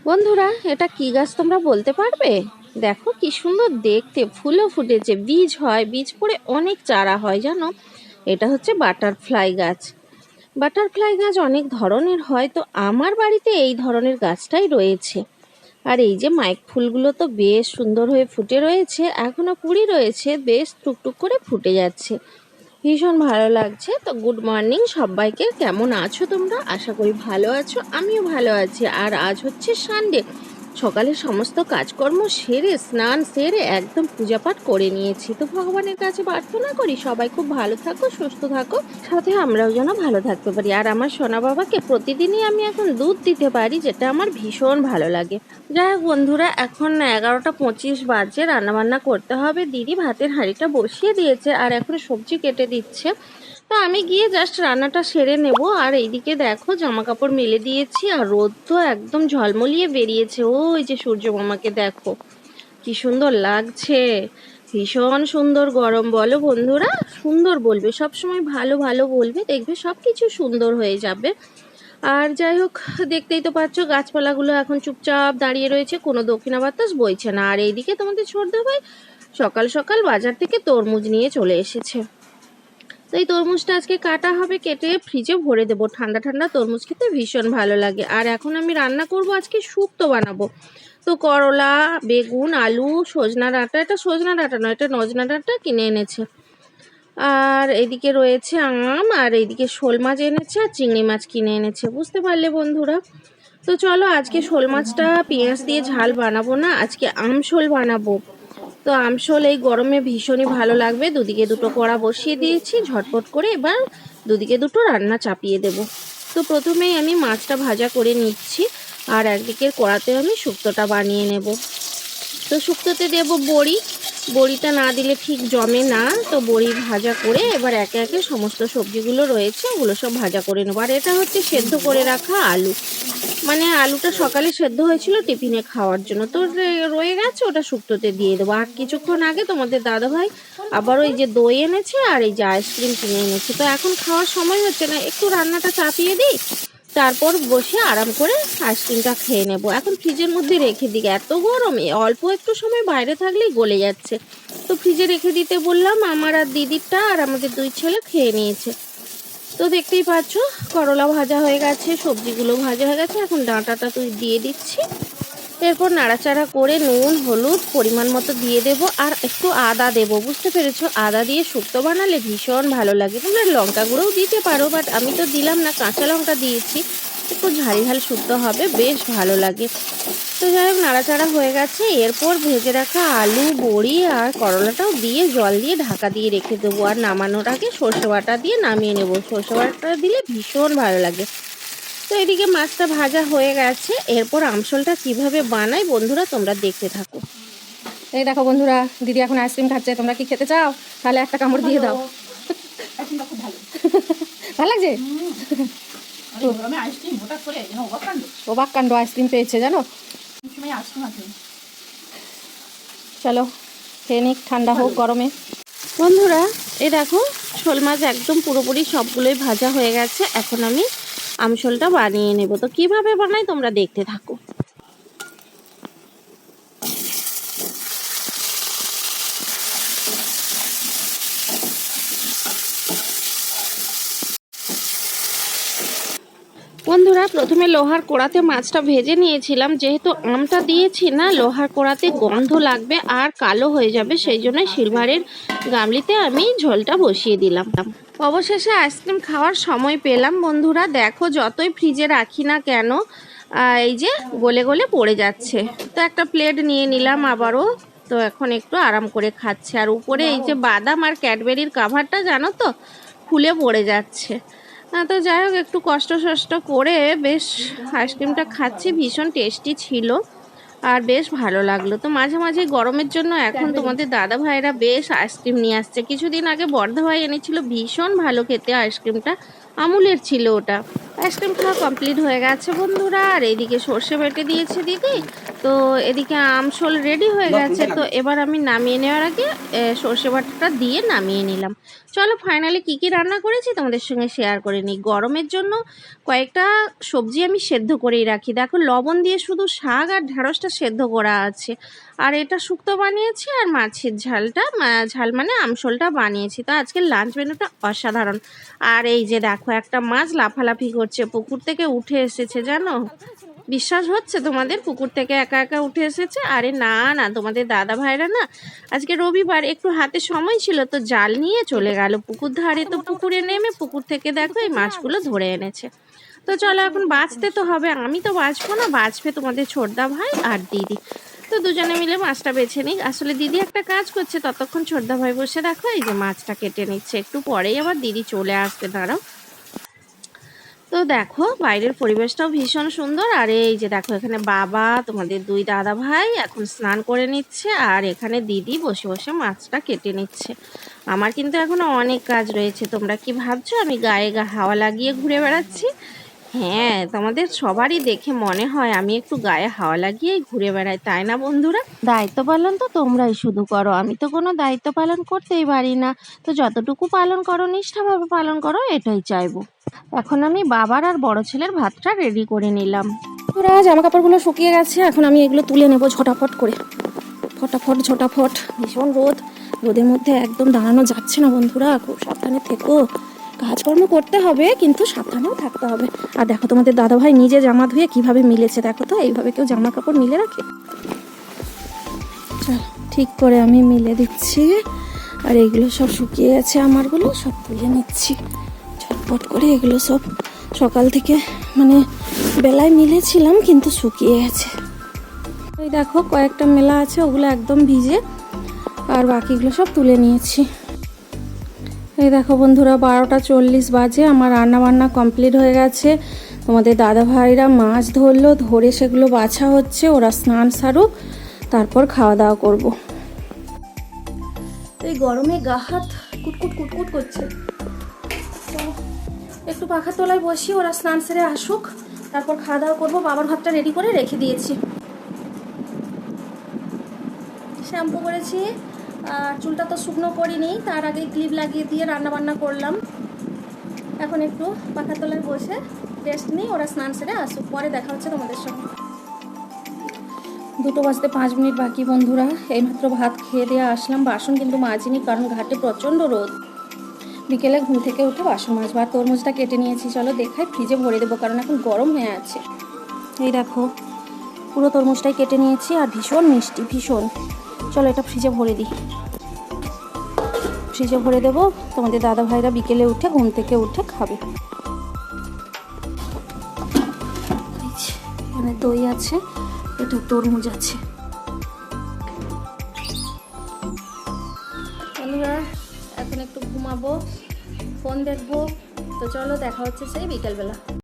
বন্ধুরা, এটা কি গাছ তোমরা বলতে পারবে? দেখো কি সুন্দর দেখতে, ফুলও ফুটেছে, বীজ হয়, বীজ পড়ে অনেক চারা হয় জানো। এটা হচ্ছে বাটারফ্লাই গাছ। বাটারফ্লাই গাছ অনেক ধরনের হয়, তো আমার বাড়িতে এই ধরনের গাছটাই রয়েছে। আর এই যে মাইক ফুলগুলো তো বেশ সুন্দর হয়ে ফুটে রয়েছে, এখনো কুড়ি রয়েছে, বেশ টুকটুক করে ফুটে যাচ্ছে, ভীষণ ভালো লাগছে। তো গুড মর্নিং সবাইকে, কেমন আছো তোমরা? আশা করি ভালো আছো, আমিও ভালো আছি। আর আজ হচ্ছে সানডে, সকালে সমস্ত কাজকর্ম সেরে, স্নান সেরে একদম পূজা পাঠ করে নিয়েছি। তো ভগবানের কাছে প্রার্থনা করি সবাই খুব ভালো থাকো, সুস্থ থাকো, সাথে আমরাও যেন ভালো থাকতে পারি। আর আমার সোনা বাবাকে প্রতিদিনই আমি এখন দুধ দিতে পারি, যেটা আমার ভীষণ ভালো লাগে। যাই হোক বন্ধুরা, এখন 11টা 25 বাজে, রান্নাবান্না করতে হবে। দিদি ভাতের হাঁড়িটা বসিয়ে দিয়েছে আর এখন সবজি কেটে দিচ্ছে। তো আমি গিয়ে জাস্ট রান্নাটা সেরে নেব। আর এইদিকে দেখো জামা কাপড় মেলে দিয়েছি, আর রোদ তো একদম ঝলমলিয়ে বেরিয়েছে। ওই যে সূর্য মামাকে দেখো কি সুন্দর লাগছে, ভীষণ সুন্দর গরম। বলো বন্ধুরা, সুন্দর বলবে, সবসময় ভালো ভালো বলবে, দেখবে সব কিছু সুন্দর হয়ে যাবে। আর যাই হোক, দেখতেই তো পাচ্ছ গাছপালাগুলো এখন চুপচাপ দাঁড়িয়ে রয়েছে, কোনো দক্ষিণা বাতাস বইছে না। আর এইদিকে তোমাদের ছোটদা ভাই সকাল সকাল বাজার থেকে তরমুজ নিয়ে চলে এসেছে। তো এই তরমুজটা আজকে কাটা হবে, কেটে ফ্রিজে ভরে দেবো। ঠান্ডা ঠান্ডা তরমুজ খেতে ভীষণ ভালো লাগে। আর এখন আমি রান্না করব, আজকে শুক্তো বানাবো। তো করলা, বেগুন, আলু, সজনা ডাঁটা, এটা সজনা ডাঁটা নয়, এটা নজনা ডাঁটা কিনে এনেছে। আর এদিকে রয়েছে আম, আর এইদিকে শোল মাছ এনেছে, আর চিংড়ি মাছ কিনে এনেছে। বুঝতে পারলে বন্ধুরা? তো চলো, আজকে শোল মাছটা পেঁয়াজ দিয়ে ঝাল বানাবো না, আজকে আমশোল বানাবো। তো আমশোল এই গরমে ভীষণই ভালো লাগবে। দুদিকে দুটো কড়া বসিয়ে দিয়েছি, ঝটপট করে এবার দুদিকে দুটো রান্না চাপিয়ে দেব। তো প্রথমেই আমি মাছটা ভাজা করে নিচ্ছি, আর একদিকের কড়াতে আমি শুক্তোটা বানিয়ে নেব। তো শুক্তোতে দেব বড়ি, বড়িটা না দিলে ঠিক জমে না। তো বড়ি ভাজা করে এবার একে একে সমস্ত সবজিগুলো রয়েছে ওগুলো সব ভাজা করে নেবো। আর এটা হচ্ছে সেদ্ধ করে রাখা আলু, মানে আলুটা সকালে সেদ্ধ হয়েছিল টিফিনে খাওয়ার জন্য, তো রয়ে গেছে, ওটা শুক্তোতে দিয়ে দেবো। আর কিছুক্ষণ আগে তোমাদের দাদাভাই আবার ওই যে দই এনেছে আর এই যে আইসক্রিম কিনে এনেছে। তো এখন খাওয়ার সময় হচ্ছে না, একটু রান্নাটা চাপিয়ে দিই, তারপর বসে আরাম করে আইসক্রিমটা খেয়ে নেব। এখন ফ্রিজের মধ্যে রেখে দিই, এত গরমে অল্প একটু সময় বাইরে থাকলেই গলে যাচ্ছে। তো ফ্রিজে রেখে দিতে বললাম, আমার আর দিদিরটা আর আমাদের দুই ছেলে খেয়ে নিয়েছে। তো দেখতেই পাচ্ছ করলা ভাজা হয়ে গেছে, সবজিগুলো ভাজা হয়ে গেছে, এখন ডাঁটাটা দিয়ে দিচ্ছি। এরপর নাড়াচাড়া করে নুন হলুদ পরিমাণ মতো দিয়ে দেব, আর একটু আদা দেব। বুঝতে পেরেছো? আদা দিয়ে শুক্তো বানালে ভীষণ ভালো লাগে। তোমরা লঙ্কা গুঁড়োও দিতে পারো, বাট আমি তো দিলাম না, কাঁচা লঙ্কা দিয়েছি। একটু ঝাল ঝাল শুক্তো হবে, বেশ ভালো লাগে। তো যাই হোক, নাড়াচাড়া হয়ে গেছে। এরপর ভেজে রাখা আলু, বড়ি আর করলাটাও দিয়ে জল দিয়ে ঢাকা দিয়ে রেখে দেবো। আর নামানোর আগে সর্ষে বাটা দিয়ে নামিয়ে নেব, সর্ষে বাটা দিলে ভীষণ ভালো লাগে। তো এদিকে মাছটা ভাজা হয়ে গেছে। এরপর আমশোলটা কিভাবে বানাই বন্ধুরা তোমরা দেখতে থাকো। এই দেখো বন্ধুরা, দিদি এখন আইসক্রিম খাচ্ছে। তোমরা কি খেতে চাও? তাহলে একটা কামড় দিয়ে দাও। ভালো লাগছে? অবাক কাণ্ড আইসক্রিম পেয়েছে জানো। চলো খেয়ে নিক, ঠান্ডা হোক গরমে। বন্ধুরা এই দেখো, শোল মাছ একদম পুরোপুরি সবগুলোই ভাজা হয়ে গেছে। এখন আমি আমশোলটা বানিয়ে নেব। তো কিভাবে বানাই তোমরা দেখতে থাকো। বন্ধুরা প্রথমে লোহার কড়াতে মাছটা ভেজে নিয়েছিলাম, যেহেতু আমটা দিয়েছি না, লোহার কড়াতে গন্ধ লাগবে আর কালো হয়ে যাবে, সেই জন্য সিলভারের গামলিতে আমি ঝোলটা বসিয়ে দিলাম। অবশেষে আইসক্রিম খাওয়ার সময় পেলাম। বন্ধুরা দেখো, যতই ফ্রিজে রাখি না কেন এই যে গলে গলে পড়ে যাচ্ছে। তো একটা প্লেট নিয়ে নিলাম আবারও। তো এখন একটু আরাম করে খাচ্ছে। আর উপরে এই যে বাদাম আর ক্যাডবেরির কাভারটা জানো তো খুলে পড়ে যাচ্ছে। তো যাই হোক, একটু কষ্ট করে বেশ আইসক্রিমটা খাচ্ছি, ভীষণ টেস্টি ছিল আর বেশ ভালো লাগলো। তো মাঝে মাঝে গরমের জন্য এখন তোমাদের দাদা ভাইরা বেশ আইসক্রিম নিয়ে আসছে। কিছুদিন আগে বর্ধা ভাই এনেছিল, ভীষণ ভালো খেতে আইসক্রিমটা, আমুলের ছিল ওটা। আইসক্রিম খাওয়া কমপ্লিট হয়ে গেছে বন্ধুরা। আর এইদিকে সর্ষে বেটে দিয়েছে দিদি, তো এদিকে আমশোল রেডি হয়ে গেছে। তো এবার আমি নামিয়ে নেওয়ার আগে সর্ষে বাটাটা দিয়ে নামিয়ে নিলাম। চলো ফাইনালি কি কি রান্না করেছি তোমাদের সঙ্গে শেয়ার করে নিই। গরমের জন্য কয়েকটা সবজি আমি সেদ্ধ করেই রাখি। দেখো লবণ দিয়ে শুধু শাক আর ঢ্যাঁড়সটা সেদ্ধ করা আছে, আর এটা শুক্তো বানিয়েছি, আর মাছের ঝাল মানে আমশোলটা বানিয়েছি। তো আজকের লাঞ্চ মেনুটা অসাধারণ। আর এই যে দেখো একটা মাছ লাফালাফি করছে, পুকুর থেকে উঠে এসেছে জানো। বিশ্বাস হচ্ছে তোমাদের পুকুর থেকে একা একা উঠে এসেছে? আরে না না, তোমাদের দাদা ভাইরা না আজকে রবিবার একটু হাতে সময় ছিল, তো জাল নিয়ে চলে গেল পুকুর ধারে। তো পুকুরে নেমে পুকুর থেকে দেখো এই মাছগুলো ধরে এনেছে। তো চলো এখন বাঁচতে তো হবে, আমি তো বাঁচবো না, বাঁচবে তোমাদের ছোটদা ভাই আর দিদি। তো দুজনে মিলে মাছটা বেছে নিই। আসলে দিদি একটা কাজ করছে, ততক্ষণ ছোটদা ভাই বসে দেখো এই যে মাছটা কেটে নিচ্ছে। একটু পরেই আবার দিদি চলে আসবে, দাঁড়াও। তো দেখো বাইরের পরিবেশটাও ভীষণ সুন্দর। আর এই যে দেখো এখানে বাবা, তোমাদের দুই দাদা ভাই এখন স্নান করে নিচ্ছে, আর এখানে দিদি বসে বসে মাছটা কেটে নিচ্ছে। আমার কিন্তু এখনো অনেক কাজ রয়েছে। তোমরা কি ভাবছো আমি গায়ে হাওয়া লাগিয়ে ঘুরে বেড়াচ্ছি? হ্যাঁ, তোমাদের সবারই দেখে মনে হয় আমি একটু গায়ে হাওয়া লাগিয়েই ঘুরে বেড়াই, তাই না বন্ধুরা? দায়িত্ব পালন তো তোমরাই শুধু করো, আমি তো কোনো দায়িত্ব পালন করতেই পারি না। তো যতটুকু পালন করো নিষ্ঠাভাবে পালন করো, এটাই চাইবো। এখন আমি বাবার আর বড় ছেলের ভাতটা রেডি করে নিলাম। বন্ধুরা জামা কাপড়গুলো শুকিয়ে গেছে, এখন আমি এগুলো তুলে নেব ঝটাফট করে। ফটাফট ঝটাফট। ভীষণ রোদ, রোদের মধ্যে একদম দাঁড়ানো যাচ্ছে না বন্ধুরা, খুব সাবধানে থেকো। কাজকর্ম করতে হবে কিন্তু সাবধানেও থাকতে হবে। আর দেখো তোমাদের দাদাভাই নিজে জামা ধুয়ে কিভাবে মিলেছে, দেখো তো এইভাবে কেউ জামা কাপড় মিলে রাখে? চল ঠিক করে আমি মিলে দিচ্ছি। আর এইগুলো সব শুকিয়ে গেছে, আমারগুলো সব তুলে নিচ্ছি ঝটপট করে। এগুলো সব সকাল থেকে মানে বেলায় মিলেছিলাম কিন্তু শুকিয়ে গেছে। এই দেখো কয়েকটা মেলা আছে, ওগুলো একদম ভিজে, আর বাকিগুলো সব তুলে নিয়েছি। এই দেখো বন্ধুরা 12টা 40 বাজে, আমার রান্না বান্না কমপ্লিট হয়ে গেছে। তোমাদের দাদা ভাইরা মাছ ধরলো, ধরে সেগুলো বাছা হচ্ছে, ওরা স্নান সারুক, তারপর খাওয়া দাওয়া করব। এই গরমে গা হাত কুটকুট কুটকুট করছে। তো একটু পাখার তলায় বসি, ওরা স্নান সেরে আসুক, তারপর খাওয়া দাওয়া করবো। বাবার ভাতটা রেডি করে রেখে দিয়েছি। শ্যাম্পু করেছি, আর চুলটা তো শুকনো করিনি, তার আগে ক্লিপ লাগিয়ে দিয়ে রান্না বান্না করলাম। এখন একটু পাখার তলায় বসে রেস্ট নিই, ওরা স্নান সেরে আসুক, পরে দেখা হচ্ছে তোমাদের সঙ্গে। 2টো বাজতে 5 মিনিট বাকি বন্ধুরা। এইমাত্র ভাত খেয়ে দিয়ে আসলাম, বাসন কিন্তু মাজিনি কারণ ঘাটে প্রচণ্ড রোদ। বিকেলে ঘুম থেকে উঠে বাসন মাজবো। আর তরমুজটা কেটে নিয়েছি, চলো দেখাই, ফ্রিজে ভরে দেবো কারণ এখন গরম হয়ে আছে। এই দেখো পুরো তরমুজটাই কেটে নিয়েছি, আর ভীষণ মিষ্টি, ভীষণ। চলো এটা ফ্রিজে ভরে দিই। ফ্রিজে ভরে দেবো, তোমাদের দাদা ভাইরা বিকেলে উঠে ঘুম থেকে উঠে খাবে। এখানে দই আছে, এটা তরমুজ আছে। বন্ধুরা এখন একটু ঘুমাবো, ফোন দেখবো। তো চলো দেখা হচ্ছে সেই বিকেলবেলা।